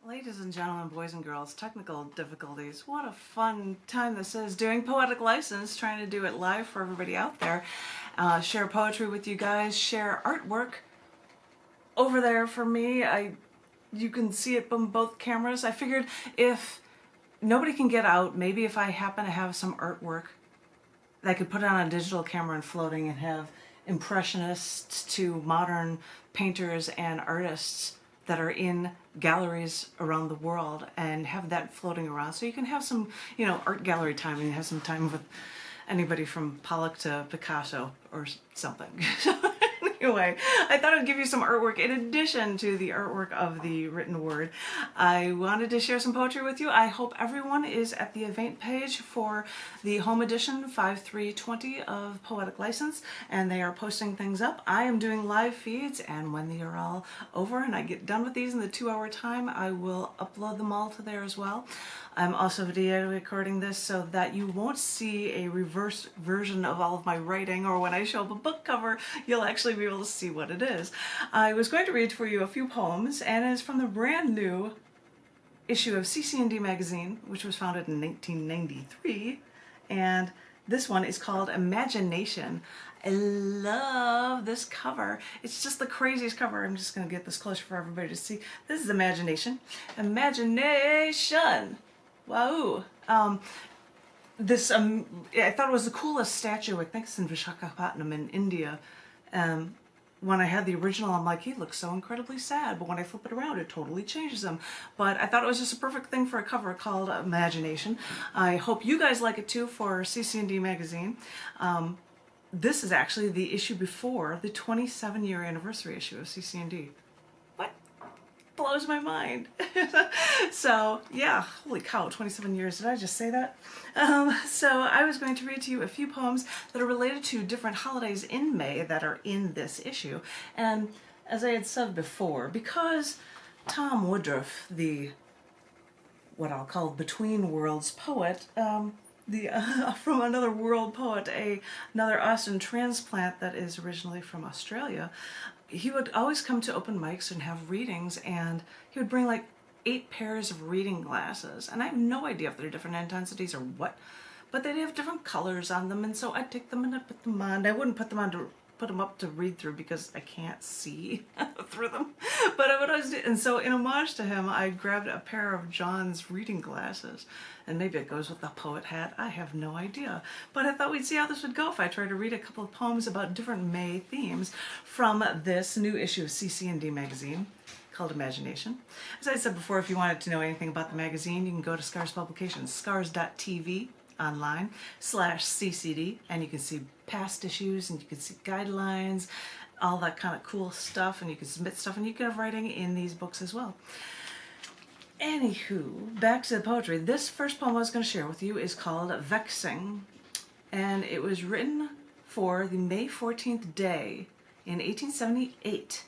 Ladies and gentlemen, boys and girls, technical difficulties. What a fun time this is doing Poetic License, trying to do it live for everybody out there. Share poetry with you guys, share artwork over there for me. You can see it from both cameras. I figured if nobody can get out, maybe if I happen to have some artwork, I could put it on a digital camera and floating and have impressionists to modern painters and artists that are in galleries around the world and have that floating around. So you can have some, art gallery time and have some time with anybody from Pollock to Picasso or something. Anyway, I thought I'd give you some artwork in addition to the artwork of the written word. I wanted to share some poetry with you. I hope everyone is at the event page for the home edition 5320 of Poetic License, and they are posting things up. I am doing live feeds, and when they are all over and I get done with these in the 2-hour time, I will upload them all to there as well. I'm also video recording this so that you won't see a reverse version of all of my writing, or when I show up a book cover, you'll actually be able to see what it is. I was going to read for you a few poems, and it's from the brand new issue of cc&d magazine, which was founded in 1993, and this one is called Imagination. I love this cover. It's just the craziest cover. I'm just going to get this closer for everybody to see. This is Imagination. Imagination! Wow. I thought it was the coolest statue. I think it's in Visakhapatnam in India. When I had the original, I'm like, he looks so incredibly sad, but when I flip it around, it totally changes him. But I thought it was just a perfect thing for a cover called Imagination. I hope you guys like it too for cc&d magazine. This is actually the issue before the 27-year anniversary issue of cc&d. What? Blows my mind. So yeah, holy cow, 27 years. Did I just say that? So I was going to read to you a few poems that are related to different holidays in May that are in this issue. And as I had said before, because Tom Woodruff, the what I'll call between worlds poet, from another world poet, another Austin transplant that is originally from Australia, he would always come to open mics and have readings, and he would bring like 8 pairs of reading glasses, and I have no idea if they're different intensities or what, but they'd have different colors on them, and so I'd take them and I'd put them on. I wouldn't put them on to put them up to read through because I can't see through them, but I would always do. And so in homage to him, I grabbed a pair of John's reading glasses, and maybe it goes with the poet hat, I have no idea, but I thought we'd see how this would go if I tried to read a couple of poems about different May themes from this new issue of cc&d magazine called Imagination. As I said before, if you wanted to know anything about the magazine, you can go to Scars Publications, scars.tv online /ccd, and you can see past issues, and you can see guidelines, all that kind of cool stuff, and you can submit stuff, and you can have writing in these books as well. Anywho, back to the poetry. This first poem I was going to share with you is called Vexing, and it was written for the May 14th day in 1878,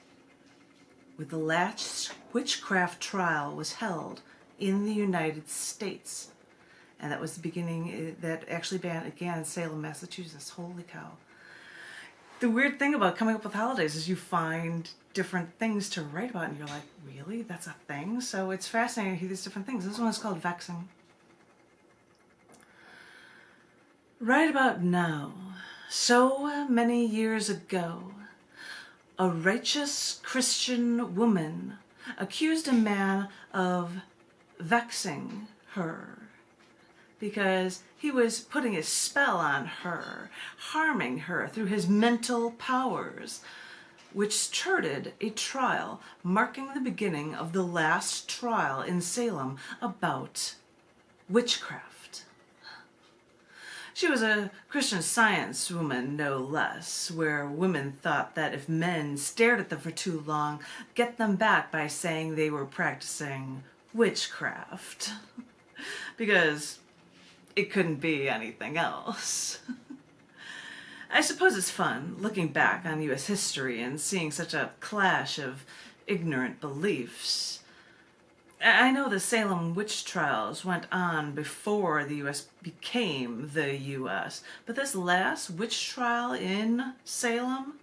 when the last witchcraft trial was held in the United States. And that was the beginning, that actually began in Salem, Massachusetts. Holy cow. The weird thing about coming up with holidays is you find different things to write about, and you're like, really? That's a thing? So it's fascinating to hear these different things. This one is called Vexing. Right about now, so many years ago, a righteous Christian woman accused a man of vexing her, because he was putting a spell on her, harming her through his mental powers, which started a trial marking the beginning of the last trial in Salem about witchcraft. She was a Christian Science woman, no less, where women thought that if men stared at them for too long, get them back by saying they were practicing witchcraft. Because it couldn't be anything else. I suppose it's fun looking back on U.S. history and seeing such a clash of ignorant beliefs. I know the Salem witch trials went on before the U.S. became the U.S., but this last witch trial in Salem,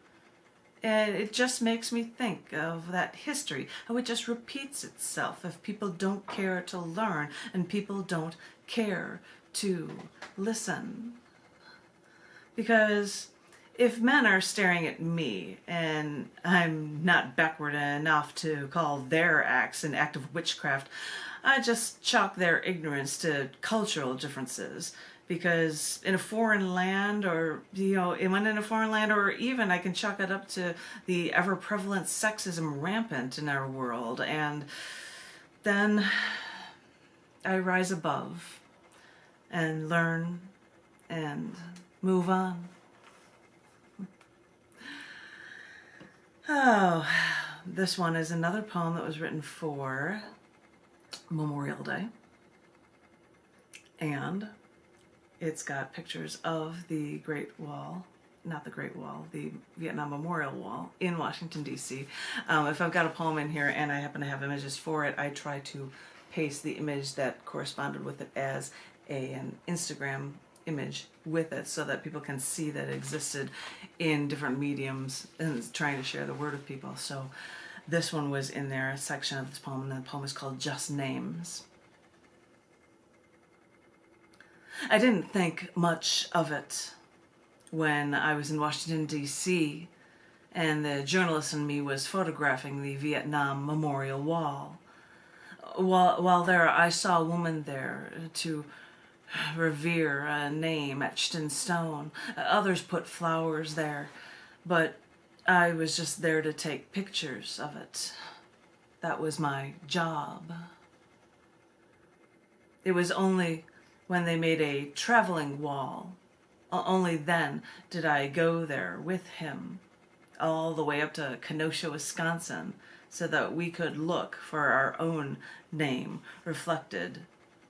And it just makes me think of that history, how it just repeats itself if people don't care to learn and people don't care to listen. Because if men are staring at me and I'm not backward enough to call their acts an act of witchcraft, I just chalk their ignorance to cultural differences. Because in a foreign land, or, when in a foreign land, or even I can chalk it up to the ever-prevalent sexism rampant in our world. And then I rise above and learn and move on. Oh, this one is another poem that was written for Memorial Day. And it's got pictures of the Great Wall, not the Great Wall, the Vietnam Memorial Wall in Washington, D.C. If I've got a poem in here and I happen to have images for it, I try to paste the image that corresponded with it as an Instagram image with it so that people can see that it existed in different mediums and trying to share the word with people. So this one was in there, a section of this poem, and the poem is called Just Names. I didn't think much of it when I was in Washington, D.C., and the journalist in me was photographing the Vietnam Memorial Wall. While there, I saw a woman there to revere a name etched in stone. Others put flowers there, but I was just there to take pictures of it. That was my job. It was only when they made a traveling wall, only then did I go there with him, all the way up to Kenosha, Wisconsin, so that we could look for our own name reflected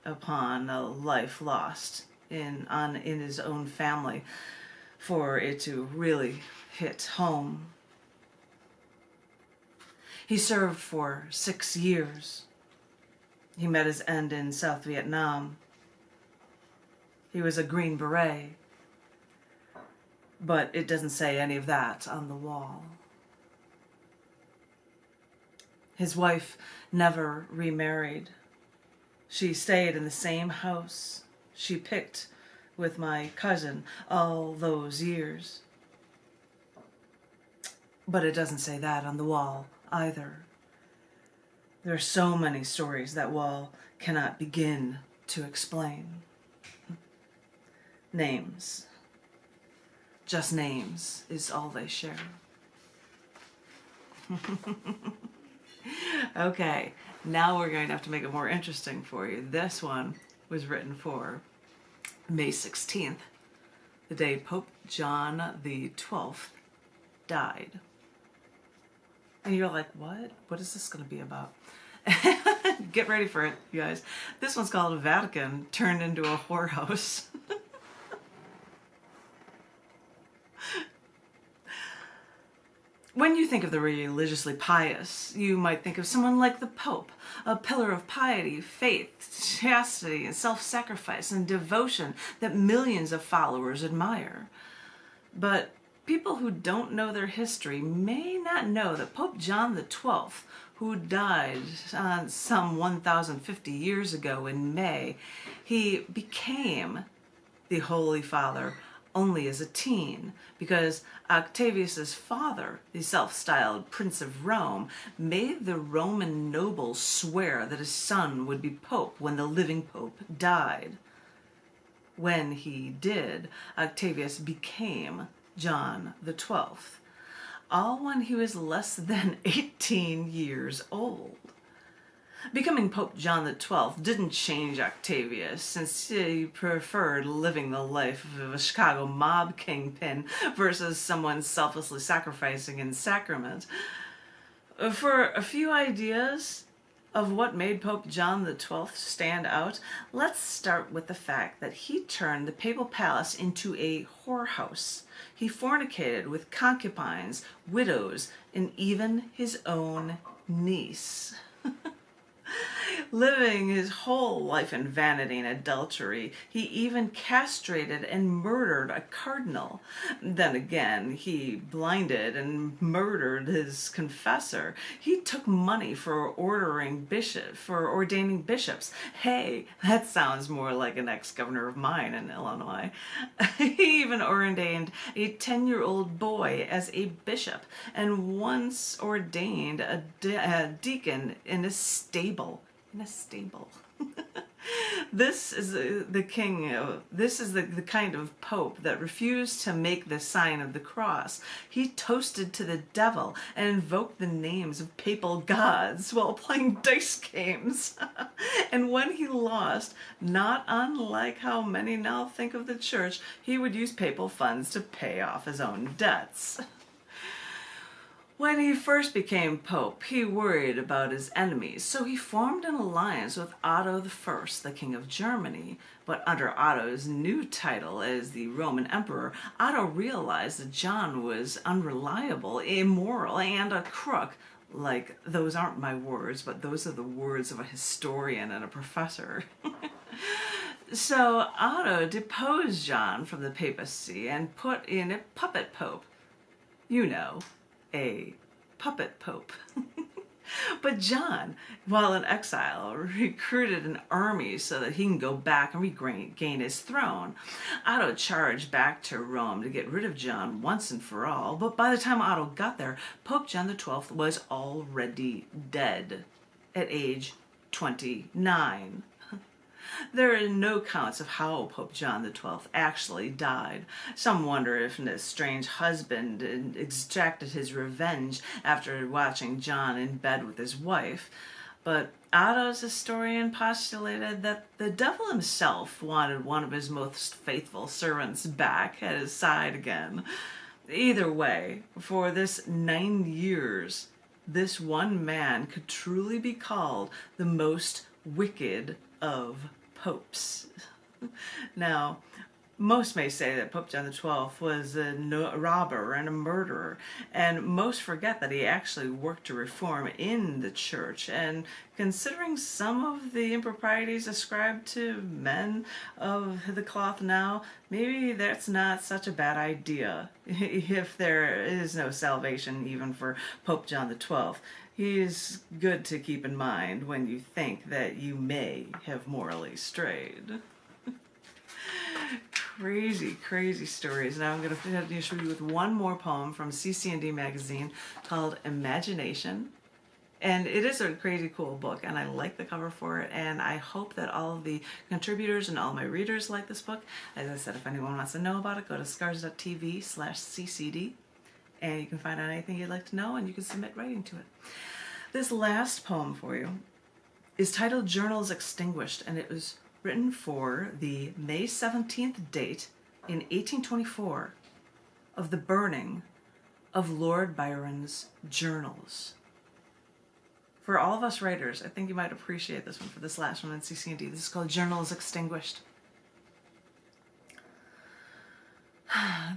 upon a life lost in his own family, for it to really hit home. He served for 6 years. He met his end in South Vietnam. He was a Green Beret, but it doesn't say any of that on the wall. His wife never remarried. She stayed in the same house she picked with my cousin all those years. But it doesn't say that on the wall either. There are so many stories that wall cannot begin to explain. Names. Just names is all they share. Okay, now we're going to have to make it more interesting for you. This one was written for May 16th, the day Pope John the 12th died. And you're like, what? What is this going to be about? Get ready for it, you guys. This one's called Vatican Turned into a Whorehouse. When you think of the religiously pious, you might think of someone like the Pope, a pillar of piety, faith, chastity, and self-sacrifice and devotion that millions of followers admire. But people who don't know their history may not know that Pope John the 12th, who died some 1,050 years ago in May, he became the Holy Father only as a teen, because Octavius's father, the self-styled Prince of Rome, made the Roman nobles swear that his son would be Pope when the living Pope died. When he did, Octavius became John the 12th, all when he was less than 18 years old. Becoming Pope John the 12th didn't change Octavius, since he preferred living the life of a Chicago mob kingpin versus someone selflessly sacrificing in sacrament. For a few ideas of what made Pope John the 12th stand out, let's start with the fact that he turned the papal palace into a whorehouse. He fornicated with concubines, widows, and even his own niece. Living his whole life in vanity and adultery, he even castrated and murdered a cardinal. Then again, he blinded and murdered his confessor. He took money for ordaining bishops. Hey, that sounds more like an ex-governor of mine in Illinois. He even ordained a 10-year-old boy as a bishop, and once ordained a deacon in a stable. In a stable. This is the king. This is the kind of pope that refused to make the sign of the cross. He toasted to the devil and invoked the names of papal gods while playing dice games. And when he lost, not unlike how many now think of the church, he would use papal funds to pay off his own debts. When he first became pope, he worried about his enemies, so he formed an alliance with Otto I, the King of Germany. But under Otto's new title as the Roman Emperor, Otto realized that John was unreliable, immoral, and a crook. Like, those aren't my words, but those are the words of a historian and a professor. So Otto deposed John from the papacy and put in a puppet pope. You know, a puppet pope. But John, while in exile, recruited an army so that he can go back and regain his throne. Otto charged back to Rome to get rid of John once and for all, but by the time Otto got there, Pope John XII was already dead at age 29. There are no counts of how Pope John XII actually died. Some wonder if his strange husband extracted his revenge after watching John in bed with his wife. But Otto's historian postulated that the devil himself wanted one of his most faithful servants back at his side again. Either way, for this 9 years, this one man could truly be called the most wicked of popes. Now, most may say that Pope John XII was a robber and a murderer, and most forget that he actually worked to reform in the church. And considering some of the improprieties ascribed to men of the cloth now, maybe that's not such a bad idea if there is no salvation even for Pope John XII. He's good to keep in mind when you think that you may have morally strayed. Crazy stories. Now I'm going to finish you with one more poem from cc&d magazine called Imagination. And it is a crazy cool book, and I like the cover for it, and I hope that all of the contributors and all my readers like this book. As I said, if anyone wants to know about it, go to scars.tv/ccd. And you can find out anything you'd like to know, and you can submit writing to it. This last poem for you is titled Journals Extinguished, and it was written for the May 17th date in 1824 of the burning of Lord Byron's journals. For all of us writers, I think you might appreciate this one for this last one in cc&d. This is called Journals Extinguished.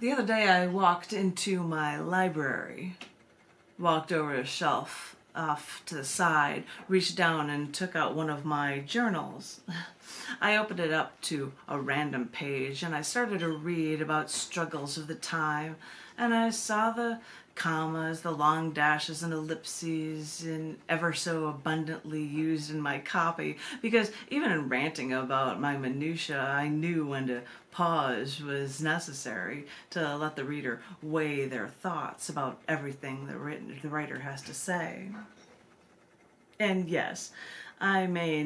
The other day I walked into my library, walked over a shelf off to the side, reached down and took out one of my journals. I opened it up to a random page and I started to read about struggles of the time, and I saw the commas, the long dashes and ellipses, and ever so abundantly used in my copy, because even in ranting about my minutiae, I knew when to pause was necessary to let the reader weigh their thoughts about everything the writer has to say. And yes, I may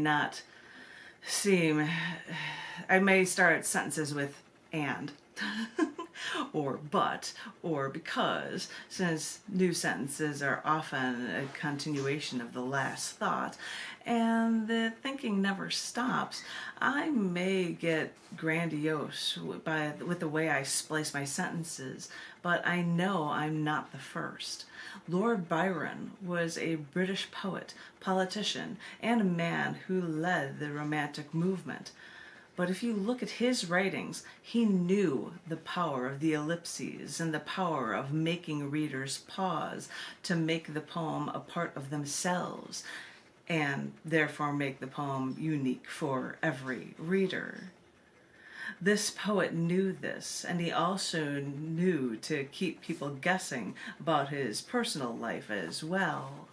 start sentences with and. Or but, or because, since new sentences are often a continuation of the last thought, and the thinking never stops, I may get grandiose with the way I splice my sentences, but I know I'm not the first. Lord Byron was a British poet, politician, and a man who led the Romantic movement. But if you look at his writings, he knew the power of the ellipses and the power of making readers pause to make the poem a part of themselves. and therefore make the poem unique for every reader. This poet knew this, and he also knew to keep people guessing about his personal life as well.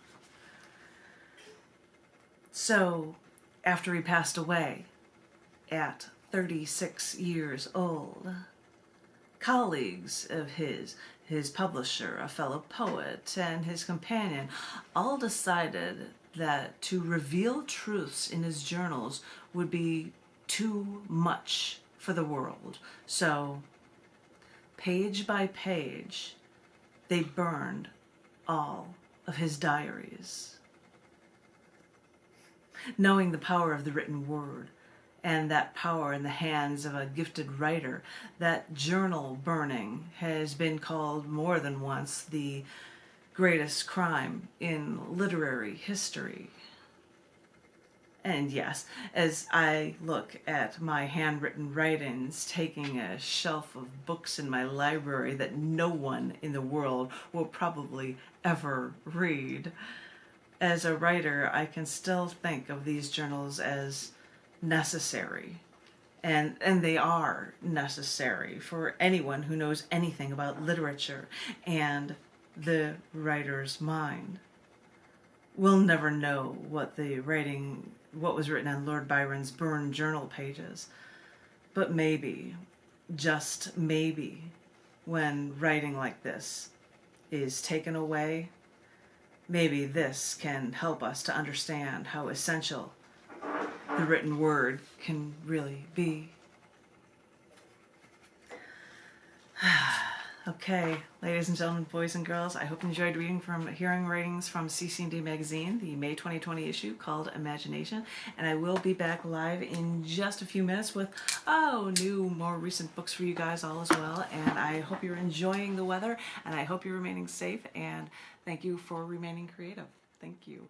So, after he passed away at 36 years old, colleagues of his publisher, a fellow poet, and his companion all decided that to reveal truths in his journals would be too much for the world. So, page by page, they burned all of his diaries. Knowing the power of the written word, and that power in the hands of a gifted writer, that journal burning has been called more than once the greatest crime in literary history. And yes, as I look at my handwritten writings, taking a shelf of books in my library that no one in the world will probably ever read, as a writer, I can still think of these journals as necessary. And they are necessary for anyone who knows anything about literature and the writer's mind. We'll never know what was written on Lord Byron's burned journal pages, but maybe, just maybe, when writing like this is taken away, maybe this can help us to understand how essential the written word can really be. Okay, ladies and gentlemen, boys and girls, I hope you enjoyed hearing writings from cc&d magazine, the May 2020 issue called Imagination, and I will be back live in just a few minutes with new, more recent books for you guys all as well. And I hope you're enjoying the weather, and I hope you're remaining safe, and thank you for remaining creative. Thank you.